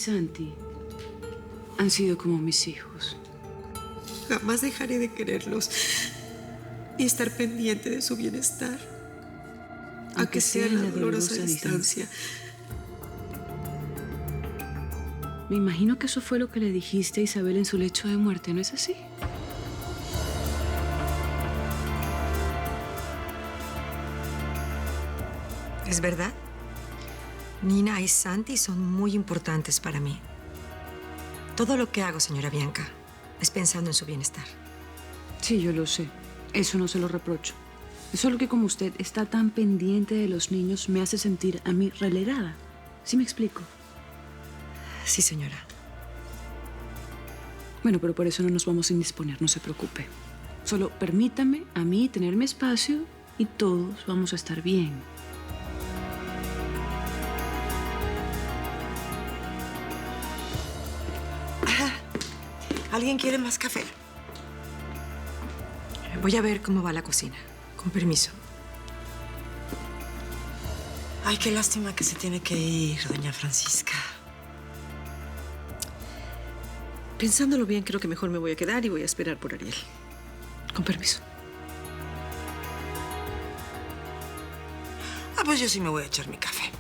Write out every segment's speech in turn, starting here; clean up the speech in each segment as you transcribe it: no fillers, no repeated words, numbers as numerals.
Santi han sido como mis hijos. Jamás dejaré de quererlos y estar pendiente de su bienestar, aunque sea en la dolorosa distancia. Me imagino que eso fue lo que le dijiste a Isabel en su lecho de muerte, ¿no es así? ¿Es verdad? Nina y Santi son muy importantes para mí. Todo lo que hago, señora Bianca, es pensando en su bienestar. Sí, yo lo sé. Eso no se lo reprocho. Es solo que como usted está tan pendiente de los niños, me hace sentir a mí relegada. ¿Sí me explico? Sí, señora. Bueno, pero por eso no nos vamos a indisponer, no se preocupe. Solo permítame a mí tener mi espacio y todos vamos a estar bien. ¿Alguien quiere más café? Voy a ver cómo va la cocina. Con permiso. Ay, qué lástima que se tiene que ir, doña Francisca. Pensándolo bien, creo que mejor me voy a quedar y voy a esperar por Ariel. Con permiso. Ah, pues yo sí me voy a echar mi café.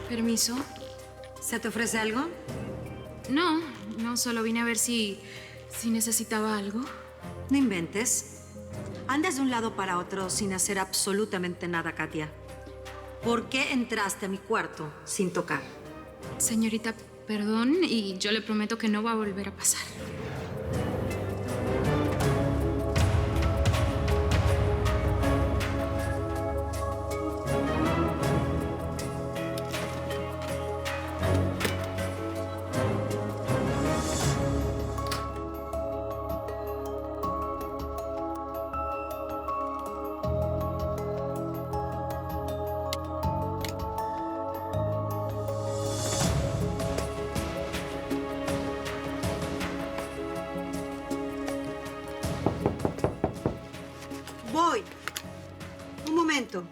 Permiso. ¿Se te ofrece algo? No, solo vine a ver si necesitaba algo. No inventes. Andas de un lado para otro sin hacer absolutamente nada, Katia. ¿Por qué entraste a mi cuarto sin tocar? Señorita, perdón, y yo le prometo que no va a volver a pasar. Voy. Un momento.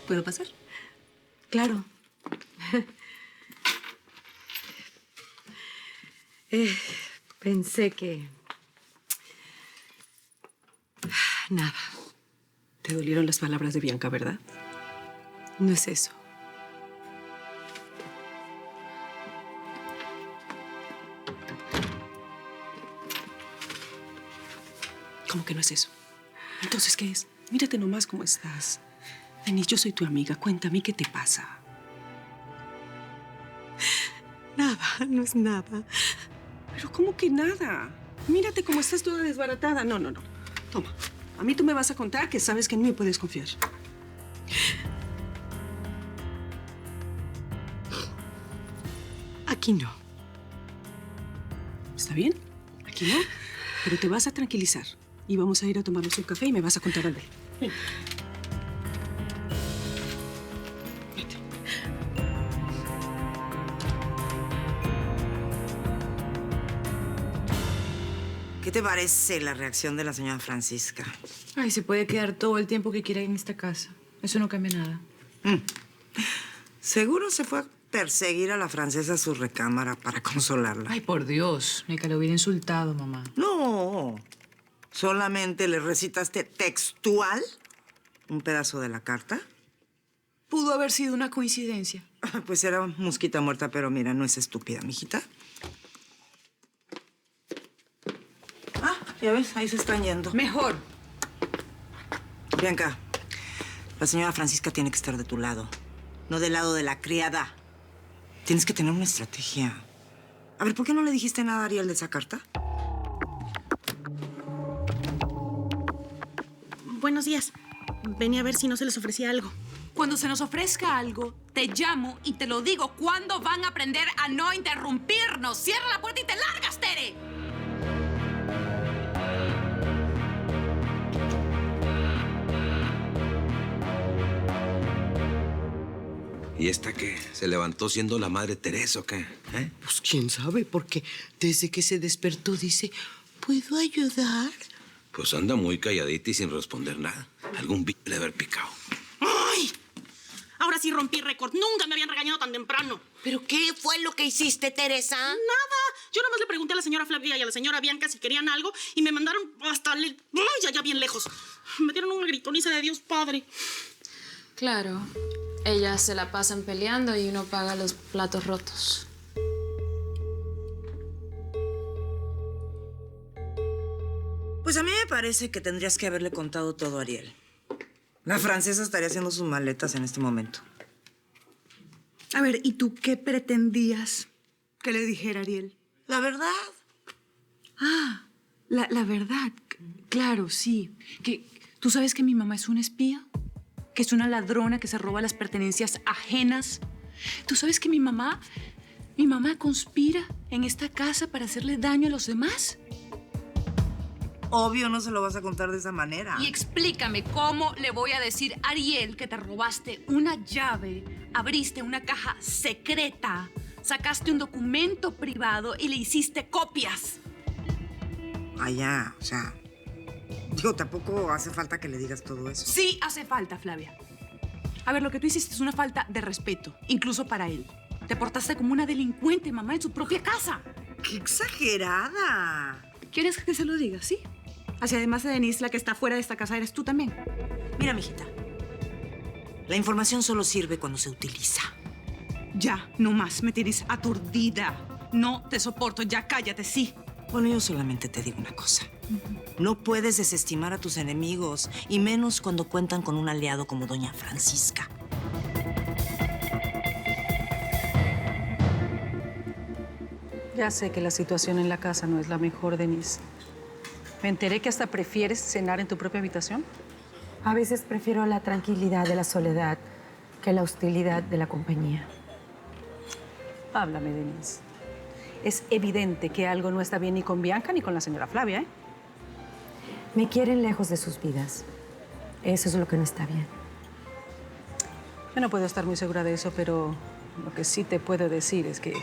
¿Puedo pasar? Claro. Pensé que... Nada. Te dolieron las palabras de Bianca, ¿verdad? No es eso. ¿Cómo que no es eso? Entonces, ¿qué es? Mírate nomás cómo estás. Denise, yo soy tu amiga. Cuéntame, ¿qué te pasa? Nada, no es nada. Pero ¿cómo que nada? Mírate cómo estás toda desbaratada. No. Toma. A mí tú me vas a contar que sabes que en mí me puedes confiar. Aquí no. ¿Está bien? Aquí no. Pero te vas a tranquilizar. Y vamos a ir a tomarnos un café y me vas a contar algo. Ven. Vete. ¿Qué te parece la reacción de la señora Francisca? Ay, se puede quedar todo el tiempo que quiera en esta casa. Eso no cambia nada. Seguro se fue a perseguir a la francesa a su recámara para consolarla. Ay, por Dios. Ni que lo hubiera insultado, mamá. No, solamente le recitaste textual un pedazo de la carta. Pudo haber sido una coincidencia. Pues era mosquita muerta, pero mira, no es estúpida, mijita. Ah, ya ves, ahí se están yendo. Mejor. Bianca, la señora Francisca tiene que estar de tu lado, no del lado de la criada. Tienes que tener una estrategia. A ver, ¿por qué no le dijiste nada a Ariel de esa carta? buenos días. Venía a ver si no se les ofrecía algo. Cuando se nos ofrezca algo, te llamo y te lo digo. ¿Cuándo van a aprender a no interrumpirnos? Cierra la puerta y te largas, Tere. ¿Y esta qué? ¿Se levantó siendo la madre Teresa o qué? ¿Eh? Pues quién sabe, porque desde que se despertó dice, ¿puedo ayudar? Pues anda muy calladita y sin responder nada. Algún b le haber picado. ¡Ay! Ahora sí rompí récord. Nunca me habían regañado tan temprano. ¿Pero qué fue lo que hiciste, Teresa? Nada. Yo nomás le pregunté a la señora Flavia y a la señora Bianca si querían algo y me mandaron hasta allá bien lejos. Me dieron una gritoniza de Dios Padre. Claro, ellas se la pasan peleando y uno paga los platos rotos. Pues a mí me parece que tendrías que haberle contado todo a Ariel. La francesa estaría haciendo sus maletas en este momento. A ver, ¿y tú qué pretendías que le dijera Ariel? La verdad. Ah, la verdad. Claro, sí. Que ¿tú sabes que mi mamá es una espía? Que es una ladrona que se roba las pertenencias ajenas. ¿Tú sabes que mi mamá conspira en esta casa para hacerle daño a los demás? Obvio no se lo vas a contar de esa manera. Y explícame cómo le voy a decir a Ariel que te robaste una llave, abriste una caja secreta, sacaste un documento privado y le hiciste copias. Ah, ya, o sea... Digo, tampoco hace falta que le digas todo eso. Sí hace falta, Flavia. A ver, lo que tú hiciste es una falta de respeto, incluso para él. Te portaste como una delincuente, mamá, en su propia casa. ¡Qué exagerada! ¿Quieres que se lo diga? Sí. Así además de Denise, la que está fuera de esta casa eres tú también. Mira, mijita. La información solo sirve cuando se utiliza. Ya, no más. Me tienes aturdida. No te soporto. Ya cállate, sí. Bueno, yo solamente te digo una cosa. No puedes desestimar a tus enemigos, y menos cuando cuentan con un aliado como doña Francisca. Ya sé que la situación en la casa no es la mejor, Denise. Me enteré que hasta prefieres cenar en tu propia habitación. A veces prefiero la tranquilidad de la soledad que la hostilidad de la compañía. Háblame, Denise. Es evidente que algo no está bien ni con Bianca ni con la señora Flavia, ¿eh? Me quieren lejos de sus vidas. Eso es lo que no está bien. Yo no puedo estar muy segura de eso, pero lo que sí te puedo decir es que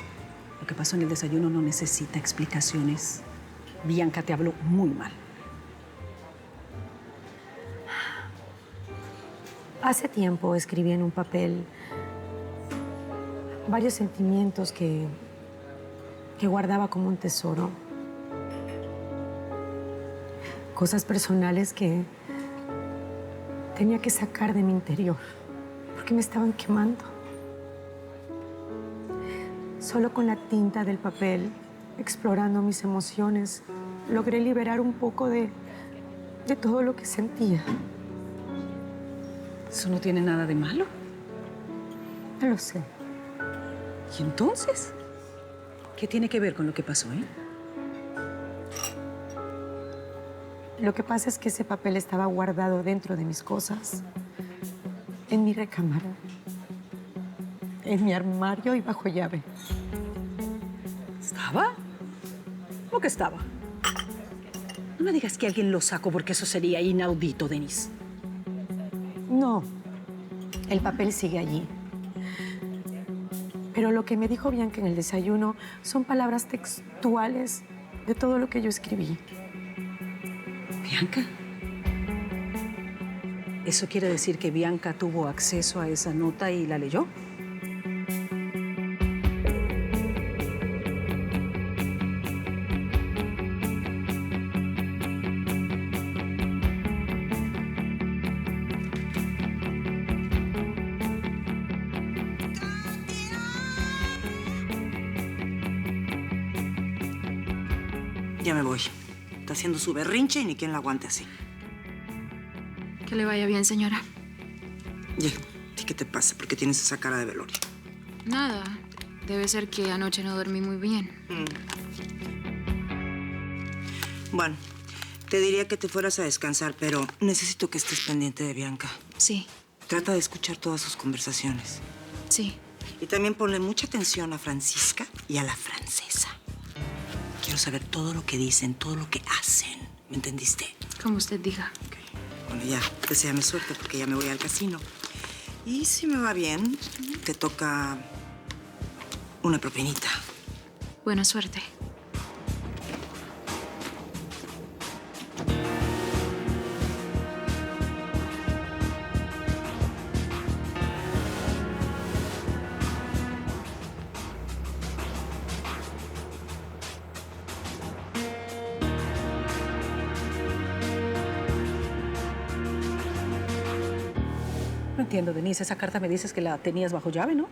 lo que pasó en el desayuno no necesita explicaciones. Bianca te habló muy mal. Hace tiempo escribí en un papel varios sentimientos que guardaba como un tesoro. Cosas personales que tenía que sacar de mi interior porque me estaban quemando. Solo con la tinta del papel, explorando mis emociones, logré liberar un poco de todo lo que sentía. Eso no tiene nada de malo. No lo sé. ¿Y entonces? ¿Qué tiene que ver con lo que pasó, eh? Lo que pasa es que ese papel estaba guardado dentro de mis cosas, en mi recámara, en mi armario y bajo llave. ¿Estaba? ¿Cómo que estaba? No me digas que alguien lo sacó porque eso sería inaudito, Denise. No, el papel sigue allí. Pero lo que me dijo Bianca en el desayuno son palabras textuales de todo lo que yo escribí. ¿Bianca? ¿Eso quiere decir que Bianca tuvo acceso a esa nota y la leyó? Ya me voy. Está haciendo su berrinche y ni quien la aguante así. Que le vaya bien, señora. Ya, ¿y qué te pasa? ¿Por qué tienes esa cara de velorio? Nada. Debe ser que anoche no dormí muy bien. Bueno, Te diría que te fueras a descansar, pero necesito que estés pendiente de Bianca. Sí, Trata de escuchar todas sus conversaciones. sí. Y también ponle mucha atención a Francisca y a la francesa. Quiero saber todo lo que dicen, todo lo que hacen. ¿Me entendiste? Como usted diga. Ok. Bueno, ya, deséame suerte porque ya me voy al casino. Y si me va bien, te toca una propinita. Buena suerte. No entiendo, Denise. Esa carta me dices que la tenías bajo llave, ¿no?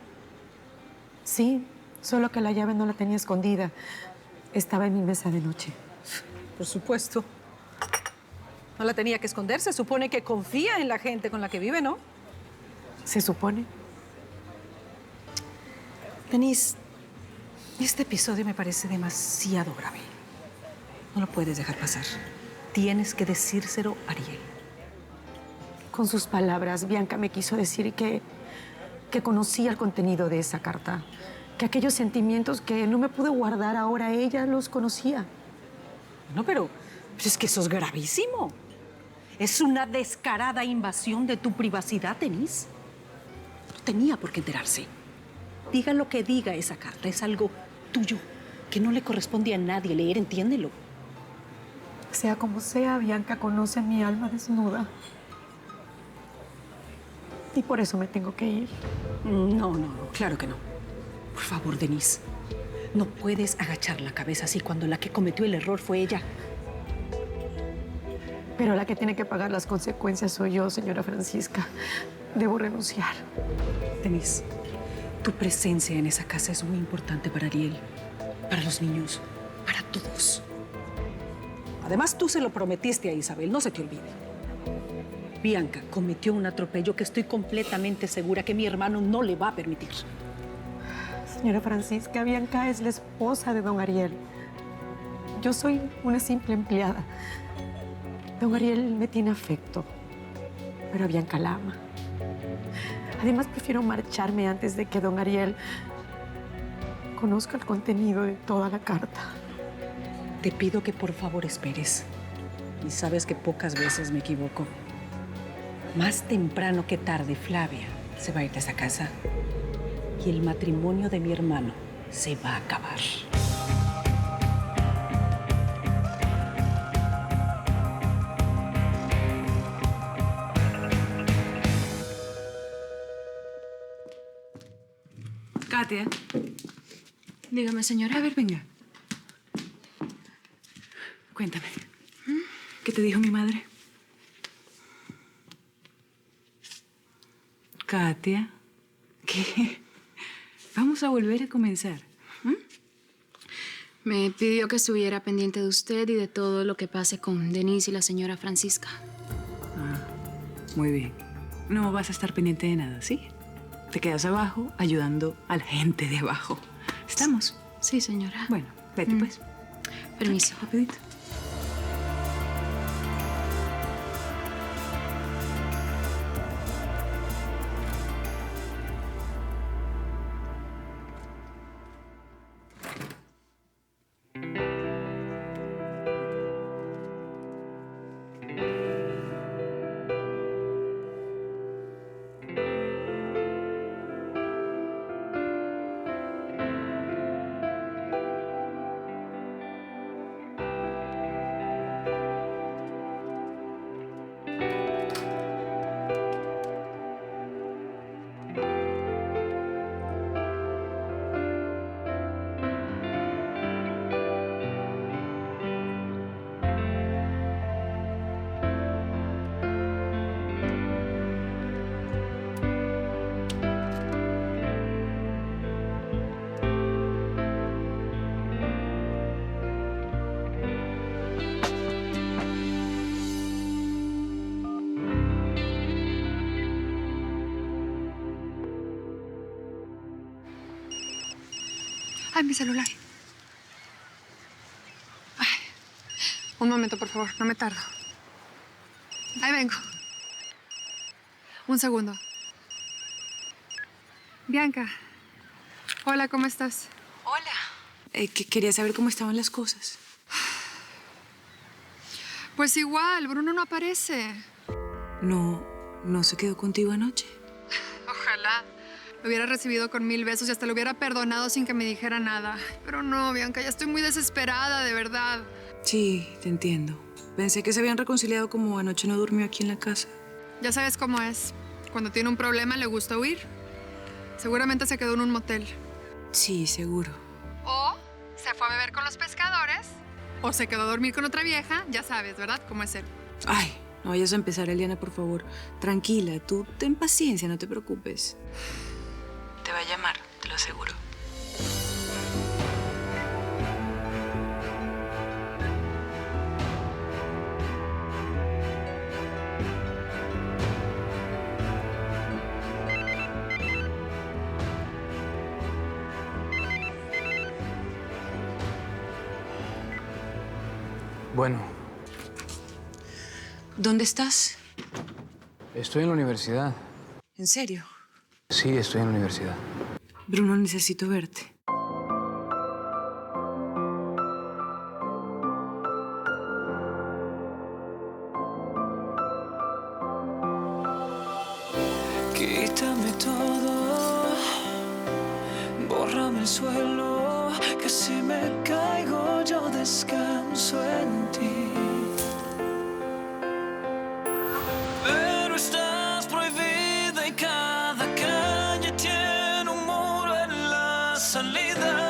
Sí, solo que la llave no la tenía escondida. Estaba en mi mesa de noche. Por supuesto. No la tenía que esconder. Se supone que confía en la gente con la que vive, ¿no? ¿Se supone? Denise, este episodio me parece demasiado grave. No lo puedes dejar pasar. Tienes que decírselo a Ariel. Con sus palabras, Bianca me quiso decir que conocía el contenido de esa carta. Que aquellos sentimientos que no me pude guardar ahora, ella los conocía. No, pero es que eso es gravísimo. Es una descarada invasión de tu privacidad, Denise. No tenía por qué enterarse. Diga lo que diga esa carta, es algo tuyo, que no le corresponde a nadie leer, entiéndelo. Sea como sea, Bianca conoce mi alma desnuda. Y por eso me tengo que ir. No, claro que no. Por favor, Denise, no puedes agachar la cabeza así cuando la que cometió el error fue ella. Pero la que tiene que pagar las consecuencias soy yo, señora Francisca. Debo renunciar. Denise, tu presencia en esa casa es muy importante para Ariel, para los niños, para todos. Además, tú se lo prometiste a Isabel, no se te olvide. Bianca cometió un atropello que estoy completamente segura que mi hermano no le va a permitir. Señora Francisca, Bianca es la esposa de don Ariel. Yo soy una simple empleada. Don Ariel me tiene afecto, pero a Bianca la ama. Además, prefiero marcharme antes de que don Ariel conozca el contenido de toda la carta. Te pido que por favor esperes. Y sabes que pocas veces me equivoco. Más temprano que tarde, Flavia se va a ir de esa casa. Y el matrimonio de mi hermano se va a acabar. Katia. Dígame, señora. A ver, venga. Cuéntame. ¿Qué te dijo mi madre? Katia. ¿Qué? Vamos a volver a comenzar. Me pidió que estuviera pendiente de usted y de todo lo que pase con Denise y la señora Francisca. Ah, muy bien. No vas a estar pendiente de nada, ¿sí? Te quedas abajo ayudando a la gente de abajo. ¿Estamos? Sí, señora. Bueno, vete pues. Permiso. Rapidito. Ay, mi celular. Ay, Un momento, por favor, no me tardo. Ahí vengo. Un segundo. Bianca. Hola, ¿cómo estás? Hola. Quería saber cómo estaban las cosas. Pues igual, Bruno no aparece. ¿No se quedó contigo anoche? Ojalá. Lo hubiera recibido con 1000 besos y hasta lo hubiera perdonado sin que me dijera nada. Pero no, Bianca, ya estoy muy desesperada, de verdad. Sí, te entiendo. Pensé que se habían reconciliado como anoche no durmió aquí en la casa. Ya sabes cómo es. Cuando tiene un problema le gusta huir. Seguramente se quedó en un motel. Sí, seguro. O se fue a beber con los pescadores. O se quedó a dormir con otra vieja. Ya sabes, ¿verdad? Cómo es él. Ay, no vayas a empezar, Eliana, por favor. Tranquila, tú ten paciencia, no te preocupes. Te va a llamar, te lo aseguro. Bueno, ¿Dónde estás? estoy en la universidad. ¿En serio? Sí, estoy en la universidad. Bruno, necesito verte. Quítame todo, bórrame el suelo, que si me caigo yo descanso en ti. Pero estás prohibida y cada calle tiene un muro en la salida.